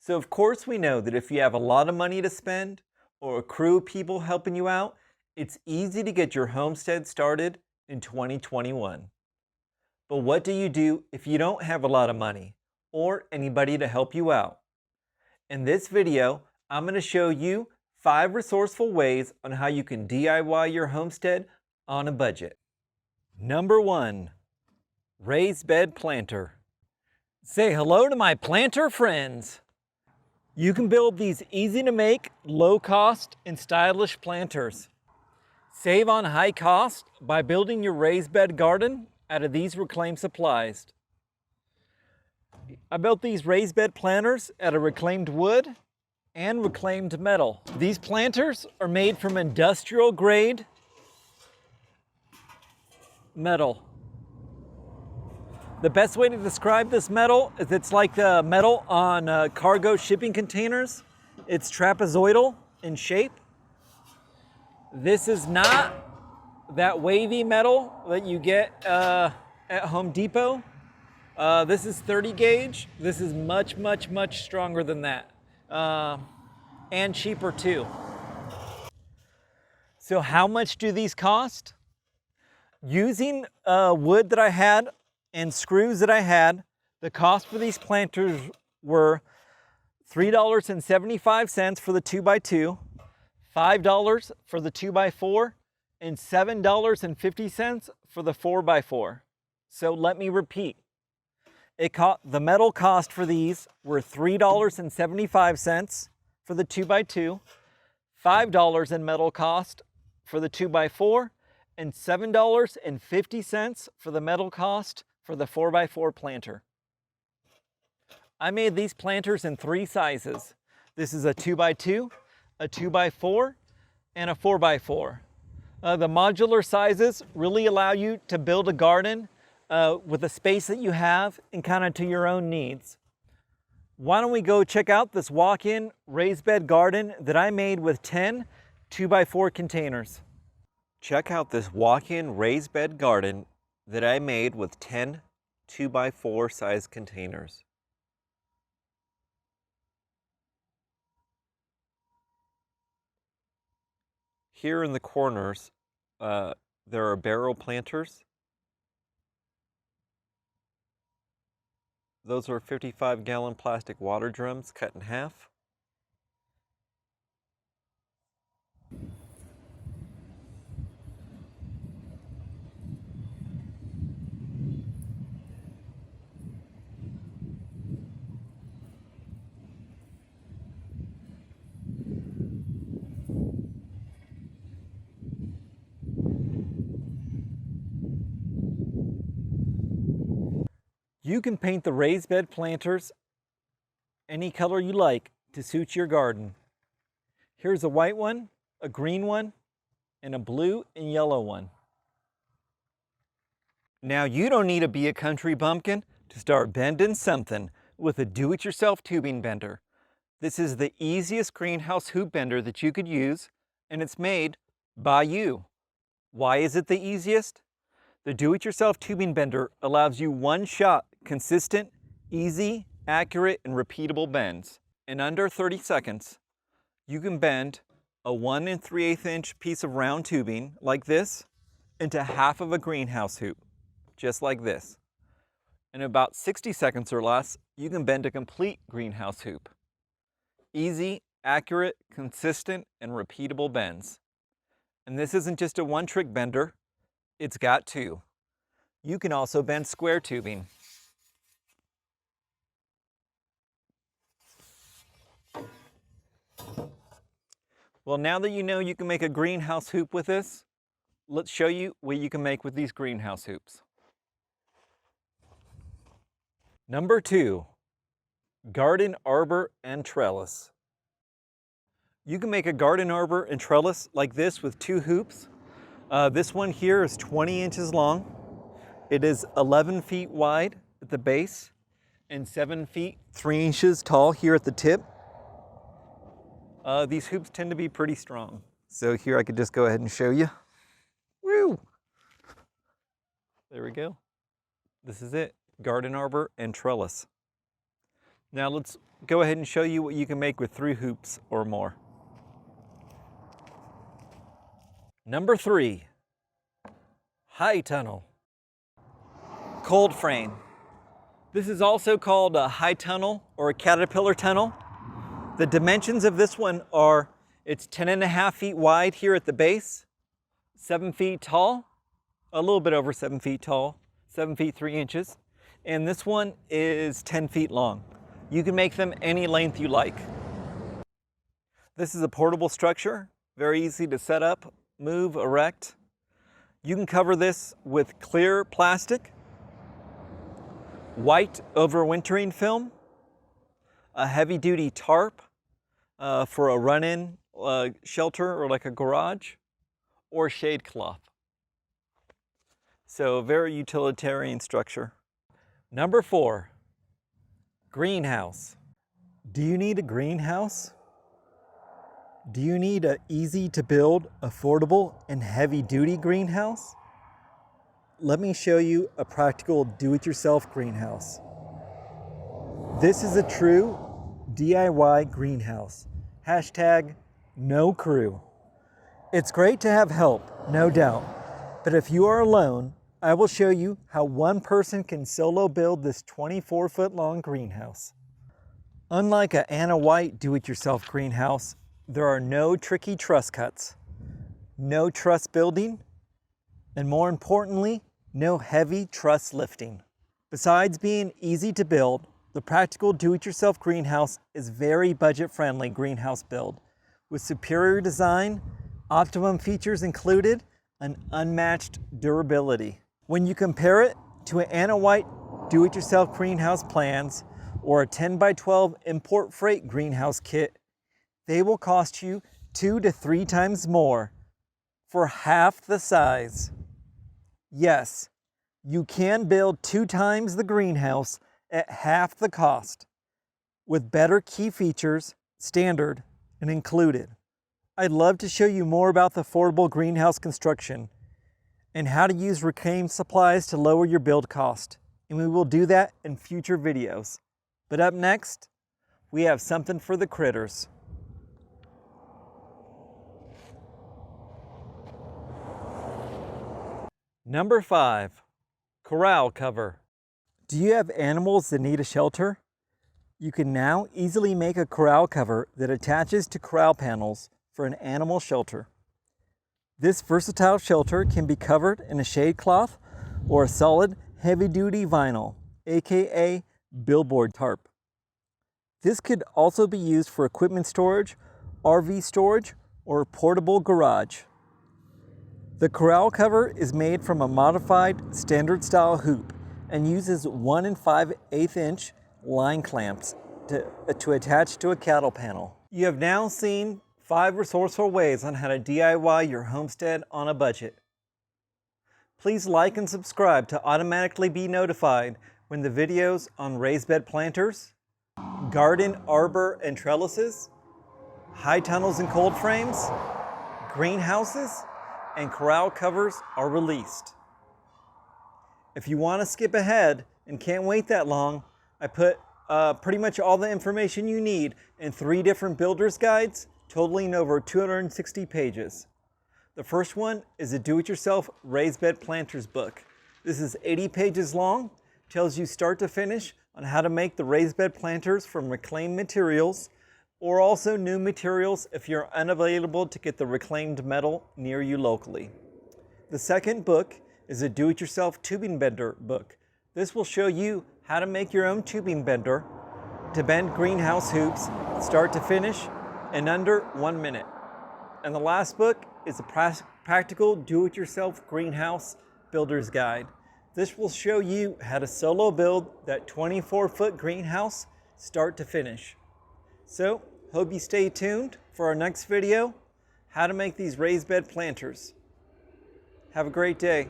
So of course we know that if you have a lot of money to spend or a crew of people helping you out, it's easy to get your homestead started in 2021. But what do you do if you don't have a lot of money or anybody to help you out? In this video, I'm going to show you 5 resourceful ways on how you can DIY your homestead on a budget. Number 1, raised bed planter. Say hello to my planter friends. You can build these easy to make, low cost, and stylish planters. Save on high cost by building your raised bed garden out of these reclaimed supplies. I built these raised bed planters out of reclaimed wood and reclaimed metal. These planters are made from industrial grade metal. The best way to describe this metal is it's like the metal on cargo shipping containers. It's trapezoidal in shape. This is not that wavy metal that you get at Home Depot. This is 30 gauge. This is much stronger than that. And cheaper too. So how much do these cost? Using wood that I had and screws that I had, the cost for these planters were $3.75 for the 2x2, $5 for the 2x4, and $7.50 for the 4x4. So let me repeat. The metal cost for these were $3.75 for the 2x2, $5 in metal cost for the 2x4, and $7.50 for the metal cost for the 4x4 planter. I made these planters in 3 sizes. This is a 2x2, a 2x4, and a 4x4. The modular sizes really allow you to build a garden with the space that you have and kind of to your own needs. Why don't we go check out this walk-in raised bed garden that I made with 10 2x4 containers. Check out this walk-in raised bed garden that I made with 10 2x4 size containers. Here in the corners, there are barrel planters. Those are 55-gallon plastic water drums cut in half. You can paint the raised bed planters any color you like to suit your garden. Here's a white one, a green one, and a blue and yellow one. Now you don't need to be a country bumpkin to start bending something with a do-it-yourself tubing bender. This is the easiest greenhouse hoop bender that you could use, and it's made by you. Why is it the easiest? The do-it-yourself tubing bender allows you one-shot, consistent, easy, accurate, and repeatable bends. In under 30 seconds, you can bend a 1 3/8 inch piece of round tubing like this into half of a greenhouse hoop, just like this. In about 60 seconds or less, you can bend a complete greenhouse hoop. Easy, accurate, consistent, and repeatable bends. And this isn't just a one-trick bender. It's got 2. You can also bend square tubing. Well, now that you know you can make a greenhouse hoop with this, let's show you what you can make with these greenhouse hoops. Number 2, garden arbor and trellis. You can make a garden arbor and trellis like this with 2 hoops. This one here is 20 inches long. It is 11 feet wide at the base and 7 feet 3 inches tall here at the tip. These hoops tend to be pretty strong. So here I could just go ahead and show you. Woo! There we go. This is it, garden arbor and trellis. Now let's go ahead and show you what you can make with 3 hoops or more. Number 3, high tunnel. Cold frame. This is also called a high tunnel or a caterpillar tunnel. The dimensions of this one are, it's 10.5 feet wide here at the base, 7 feet tall, a little bit over 7 feet tall, 7 feet 3 inches, and this one is 10 feet long. You can make them any length you like. This is a portable structure, very easy to set up, move, erect. You can cover this with clear plastic, white overwintering film, a heavy-duty tarp for a run-in shelter or like a garage, or shade cloth. So a very utilitarian structure. Number 4, greenhouse. Do you need a greenhouse? Do you need an easy to build, affordable, and heavy-duty greenhouse? Let me show you a practical do-it-yourself greenhouse. This is a true DIY greenhouse. Hashtag no crew. It's great to have help, no doubt. But if you are alone, I will show you how one person can solo build this 24-foot long greenhouse. Unlike a Anna White do-it-yourself greenhouse, there are no tricky truss cuts, no truss building, and more importantly, no heavy truss lifting. Besides being easy to build, the practical do-it-yourself greenhouse is very budget-friendly greenhouse build with superior design, optimum features included, and unmatched durability. When you compare it to an Anna White do-it-yourself greenhouse plans or a 10 by 12 import freight greenhouse kit, they will cost you 2 to 3 times more for half the size. Yes, you can build 2 times the greenhouse at half the cost with better key features, standard and included. I'd love to show you more about the affordable greenhouse construction and how to use reclaimed supplies to lower your build cost. And we will do that in future videos. But up next, we have something for the critters. Number 5, corral cover. Do you have animals that need a shelter? You can now easily make a corral cover that attaches to corral panels for an animal shelter. This versatile shelter can be covered in a shade cloth or a solid heavy-duty vinyl, aka billboard tarp. This could also be used for equipment storage, RV storage, or portable garage. The corral cover is made from a modified standard style hoop and uses 1 5/8 inch line clamps to attach to a cattle panel. You have now seen 5 resourceful ways on how to DIY your homestead on a budget. Please like and subscribe to automatically be notified when the videos on raised bed planters, garden arbor and trellises, high tunnels and cold frames, greenhouses, and corral covers are released. If you want to skip ahead and can't wait that long, I put pretty much all the information you need in 3 different builder's guides totaling over 260 pages. The first one is a do-it-yourself raised bed planters book. This is 80 pages long, tells you start to finish on how to make the raised bed planters from reclaimed materials, or also new materials if you're unavailable to get the reclaimed metal near you locally. The second book is a do-it-yourself tubing bender book. This will show you how to make your own tubing bender to bend greenhouse hoops start to finish in under 1 minute. And the last book is a practical do-it-yourself greenhouse builder's guide. This will show you how to solo build that 24-foot greenhouse start to finish. So, hope you stay tuned for our next video, how to make these raised bed planters. Have a great day.